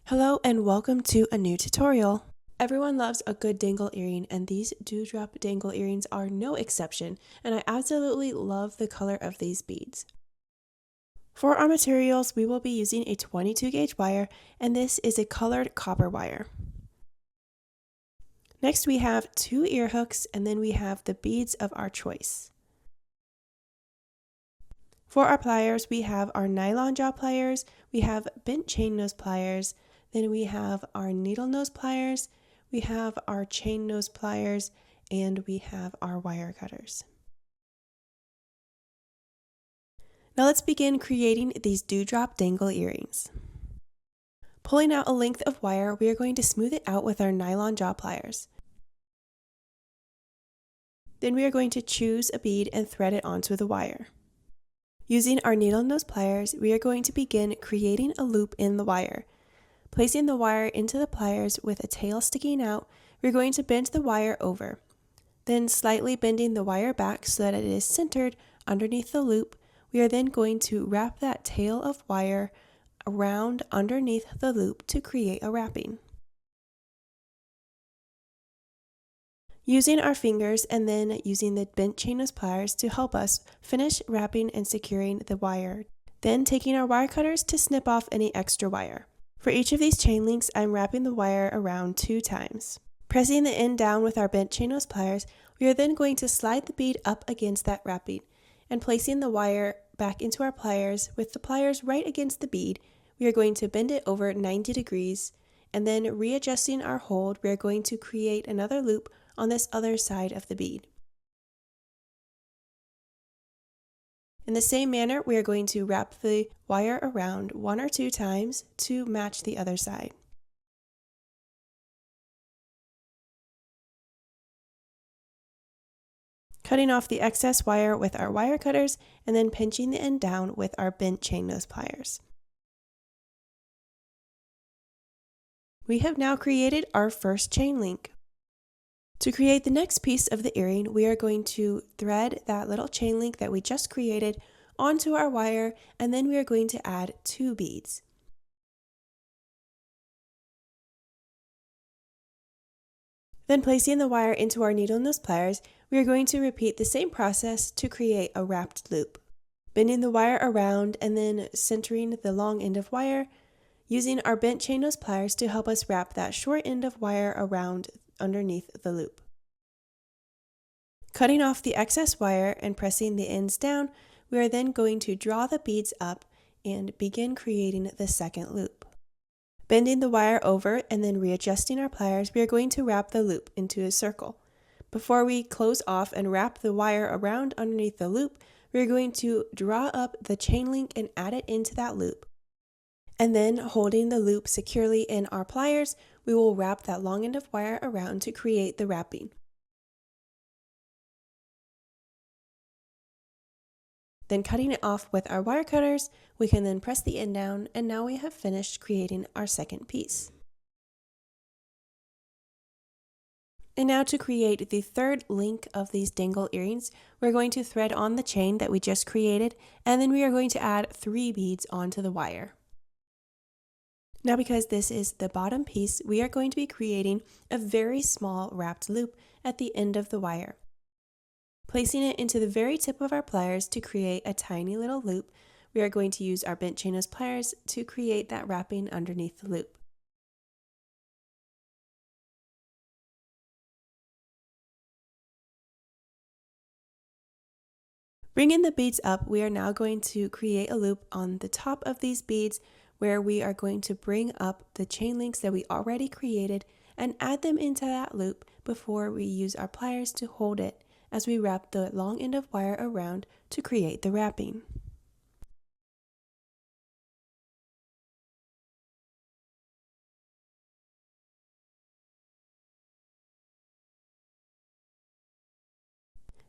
Hello and welcome to a new tutorial. Everyone loves a good dangle earring, and these dewdrop dangle earrings are no exception, and I absolutely love the color of these beads. For our materials, we will be using a 22 gauge wire, and this is a colored copper wire. Next we have 2 ear hooks, and then we have the beads of our choice. For our pliers, we have our nylon jaw pliers, we have bent chain nose pliers, then we have our needle nose pliers, we have our chain nose pliers, and we have our wire cutters. Now let's begin creating these dewdrop dangle earrings. Pulling out a length of wire, we are going to smooth it out with our nylon jaw pliers. Then we are going to choose a bead and thread it onto the wire. Using our needle nose pliers, we are going to begin creating a loop in the wire. Placing the wire into the pliers with a tail sticking out, we're going to bend the wire over. Then slightly bending the wire back so that it is centered underneath the loop, we are then going to wrap that tail of wire around underneath the loop to create a wrapping. Using our fingers and then using the bent chain nose pliers to help us finish wrapping and securing the wire. Then taking our wire cutters to snip off any extra wire. For each of these chain links, I'm wrapping the wire around 2 times. Pressing the end down with our bent chain nose pliers, we are then going to slide the bead up against that wrapping, and placing the wire back into our pliers with the pliers right against the bead, we are going to bend it over 90 degrees, and then readjusting our hold, we are going to create another loop on this other side of the bead. In the same manner, we are going to wrap the wire around 1 or 2 times to match the other side. Cutting off the excess wire with our wire cutters and then pinching the end down with our bent chain nose pliers. We have now created our first chain link. To create the next piece of the earring, we are going to thread that little chain link that we just created onto our wire, and then we are going to add 2 beads. Then placing the wire into our needle nose pliers, we are going to repeat the same process to create a wrapped loop. Bending the wire around and then centering the long end of wire, using our bent chain nose pliers to help us wrap that short end of wire around underneath the loop. Cutting off the excess wire and pressing the ends down, we are then going to draw the beads up and begin creating the second loop. Bending the wire over and then readjusting our pliers, we are going to wrap the loop into a circle. Before we close off and wrap the wire around underneath the loop, we are going to draw up the chain link and add it into that loop. And then holding the loop securely in our pliers, we will wrap that long end of wire around to create the wrapping. Then cutting it off with our wire cutters, we can then press the end down, and now we have finished creating our second piece. And now to create the third link of these dangle earrings, we're going to thread on the chain that we just created, and then we are going to add 3 beads onto the wire. Now because this is the bottom piece, we are going to be creating a very small wrapped loop at the end of the wire. Placing it into the very tip of our pliers to create a tiny little loop, we are going to use our bent chain nose pliers to create that wrapping underneath the loop. Bringing the beads up, we are now going to create a loop on the top of these beads where we are going to bring up the chain links that we already created and add them into that loop before we use our pliers to hold it as we wrap the long end of wire around to create the wrapping.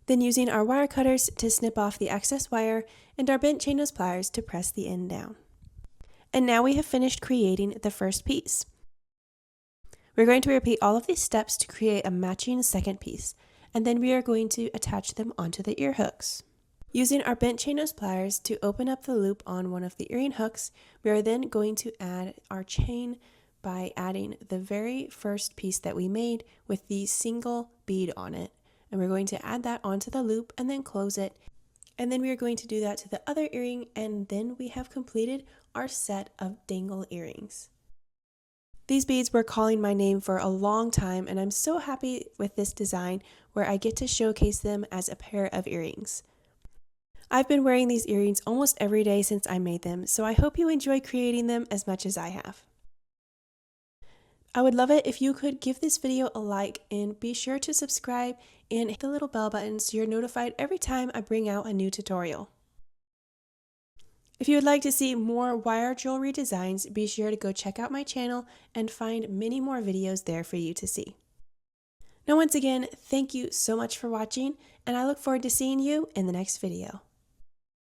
Then using our wire cutters to snip off the excess wire and our bent chain nose pliers to press the end down. And now we have finished creating the first piece. We're going to repeat all of these steps to create a matching second piece, and then we are going to attach them onto the ear hooks. Using our bent chain nose pliers to open up the loop on one of the earring hooks, we are then going to add our chain by adding the very first piece that we made with the single bead on it. And we're going to add that onto the loop and then close it. And then we are going to do that to the other earring, and then we have completed our set of dangle earrings. These beads were calling my name for a long time, and I'm so happy with this design where I get to showcase them as a pair of earrings. I've been wearing these earrings almost every day since I made them, so I hope you enjoy creating them as much as I have. I would love it if you could give this video a like and be sure to subscribe and hit the little bell button so you're notified every time I bring out a new tutorial. If you would like to see more wire jewelry designs, be sure to go check out my channel and find many more videos there for you to see. Now once again, thank you so much for watching, and I look forward to seeing you in the next video.